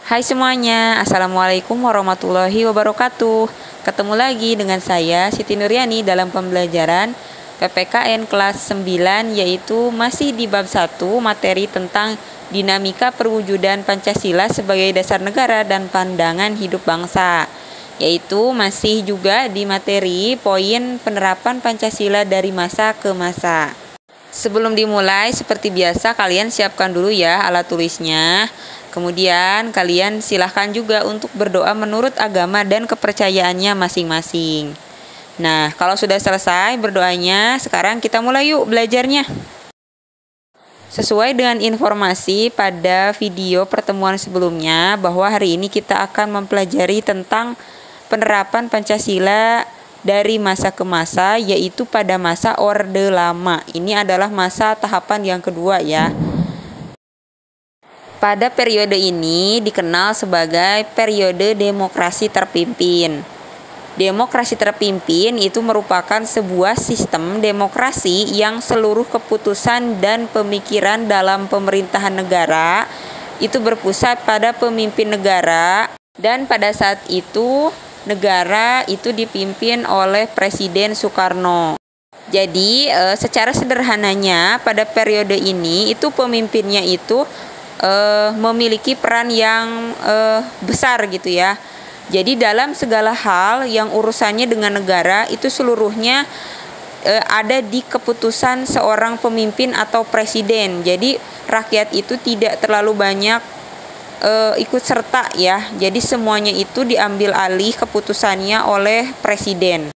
Hai semuanya, Assalamualaikum warahmatullahi wabarakatuh. Ketemu lagi dengan saya Siti Nuryani dalam pembelajaran PPKN kelas 9, yaitu masih di bab 1 materi tentang dinamika perwujudan Pancasila sebagai dasar negara dan pandangan hidup bangsa, yaitu masih juga di materi poin penerapan Pancasila dari masa ke masa. Sebelum dimulai, seperti biasa kalian siapkan dulu ya alat tulisnya. Kemudian kalian silahkan juga untuk berdoa menurut agama dan kepercayaannya masing-masing. Nah, kalau sudah selesai berdoanya, sekarang kita mulai yuk belajarnya. Sesuai dengan informasi pada video pertemuan sebelumnya, bahwa hari ini kita akan mempelajari tentang penerapan Pancasila dari masa ke masa, yaitu pada masa Orde Lama. Ini adalah masa tahapan yang kedua ya. Pada periode ini dikenal sebagai periode demokrasi terpimpin. Demokrasi terpimpin itu merupakan sebuah sistem demokrasi yang seluruh keputusan dan pemikiran dalam pemerintahan negara itu berpusat pada pemimpin negara, dan pada saat itu negara itu dipimpin oleh Presiden Soekarno. Jadi secara sederhananya pada periode ini itu pemimpinnya itu memiliki peran yang besar gitu ya. Jadi dalam segala hal yang urusannya dengan negara itu seluruhnya ada di keputusan seorang pemimpin atau presiden. Jadi rakyat itu tidak terlalu banyak ikut serta ya. Jadi semuanya itu diambil alih keputusannya oleh presiden.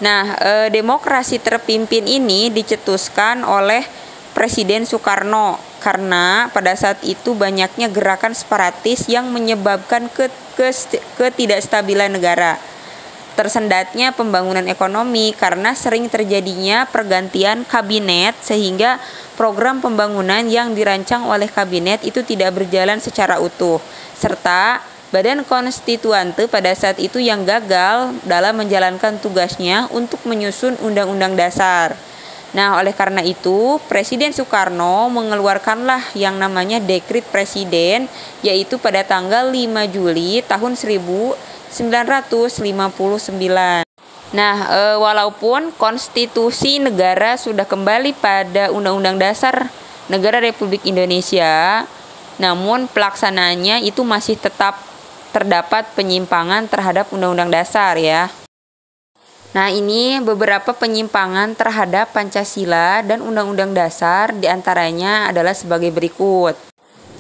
Nah, demokrasi terpimpin ini dicetuskan oleh Presiden Soekarno karena pada saat itu banyaknya gerakan separatis yang menyebabkan ketidakstabilan negara. Tersendatnya pembangunan ekonomi karena sering terjadinya pergantian kabinet, sehingga program pembangunan yang dirancang oleh kabinet itu tidak berjalan secara utuh, serta Badan Konstituante pada saat itu yang gagal dalam menjalankan tugasnya untuk menyusun Undang-Undang Dasar. Nah, oleh karena itu, Presiden Soekarno mengeluarkanlah yang namanya Dekrit Presiden, yaitu pada tanggal 5 Juli tahun 1959. Nah, walaupun konstitusi negara sudah kembali pada Undang-Undang Dasar Negara Republik Indonesia, namun pelaksanaannya itu masih tetap terdapat penyimpangan terhadap Undang-Undang Dasar ya. Nah, ini beberapa penyimpangan terhadap Pancasila dan Undang-Undang Dasar, diantaranya adalah sebagai berikut.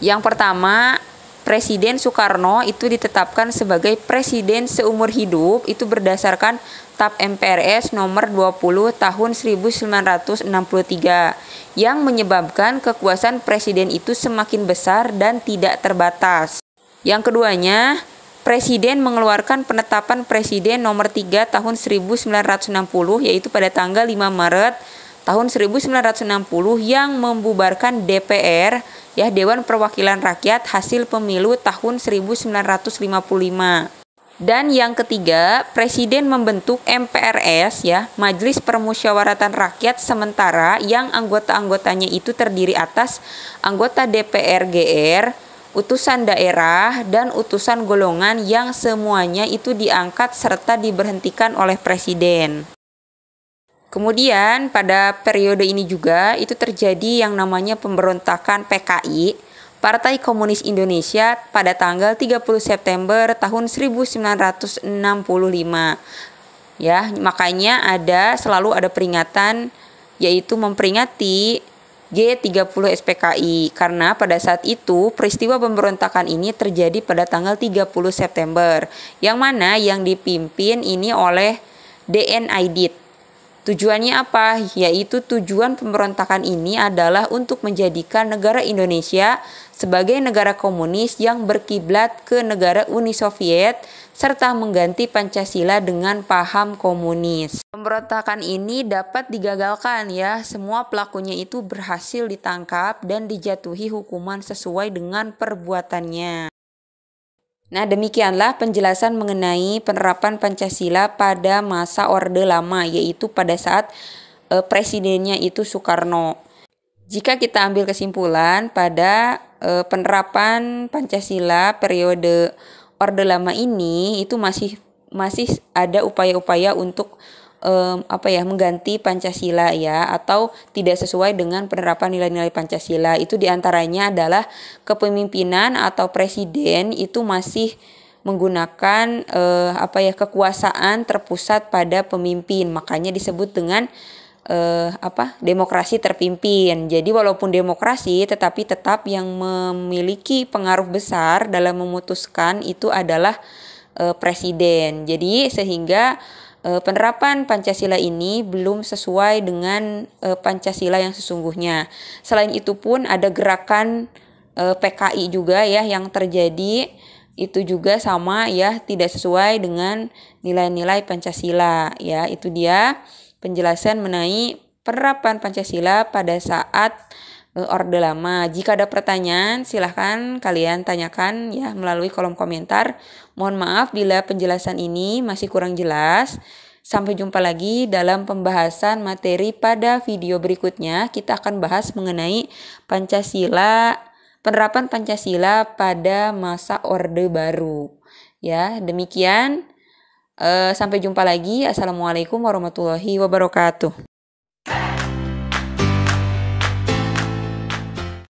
Yang pertama, Presiden Soekarno itu ditetapkan sebagai presiden seumur hidup itu berdasarkan TAP MPRS nomor 20 tahun 1963 yang menyebabkan kekuasaan presiden itu semakin besar dan tidak terbatas. Yang keduanya, Presiden mengeluarkan penetapan Presiden nomor 3 tahun 1960, yaitu pada tanggal 5 Maret tahun 1960 yang membubarkan DPR, ya, Dewan Perwakilan Rakyat hasil pemilu tahun 1955. Dan yang ketiga, Presiden membentuk MPRS, ya, Majelis Permusyawaratan Rakyat Sementara, yang anggota-anggotanya itu terdiri atas anggota DPR GR, utusan daerah, dan utusan golongan yang semuanya itu diangkat serta diberhentikan oleh presiden. Kemudian pada periode ini juga itu terjadi yang namanya pemberontakan PKI, Partai Komunis Indonesia, pada tanggal 30 September tahun 1965. Ya, makanya selalu ada peringatan, yaitu memperingati G30 SPKI, karena pada saat itu peristiwa pemberontakan ini terjadi pada tanggal 30 September, yang mana yang dipimpin ini oleh DN Aidit. Tujuannya apa? Yaitu tujuan pemberontakan ini adalah untuk menjadikan negara Indonesia sebagai negara komunis yang berkiblat ke negara Uni Soviet, serta mengganti Pancasila dengan paham komunis. Pemberontakan ini dapat digagalkan ya, semua pelakunya itu berhasil ditangkap dan dijatuhi hukuman sesuai dengan perbuatannya. Nah, demikianlah penjelasan mengenai penerapan Pancasila pada masa Orde Lama, yaitu pada saat presidennya itu Soekarno. Jika kita ambil kesimpulan pada penerapan Pancasila periode Orde Lama ini itu masih ada upaya-upaya untuk mengganti Pancasila ya, atau tidak sesuai dengan penerapan nilai-nilai Pancasila. Itu diantaranya adalah kepemimpinan atau presiden itu masih menggunakan kekuasaan terpusat pada pemimpin, makanya disebut dengan demokrasi terpimpin. Jadi walaupun demokrasi, tetapi tetap yang memiliki pengaruh besar dalam memutuskan itu adalah presiden. Jadi sehingga penerapan Pancasila ini belum sesuai dengan Pancasila yang sesungguhnya. Selain itu pun ada gerakan PKI juga ya yang terjadi, itu juga sama ya, tidak sesuai dengan nilai-nilai Pancasila ya. Itu dia penjelasan mengenai penerapan Pancasila pada saat Orde Lama. Jika ada pertanyaan, silahkan kalian tanyakan ya melalui kolom komentar. Mohon maaf bila penjelasan ini masih kurang jelas. Sampai jumpa lagi dalam pembahasan materi pada video berikutnya. Kita akan bahas mengenai Pancasila, penerapan Pancasila pada masa Orde Baru. Ya, demikian. Sampai jumpa lagi. Assalamualaikum warahmatullahi wabarakatuh.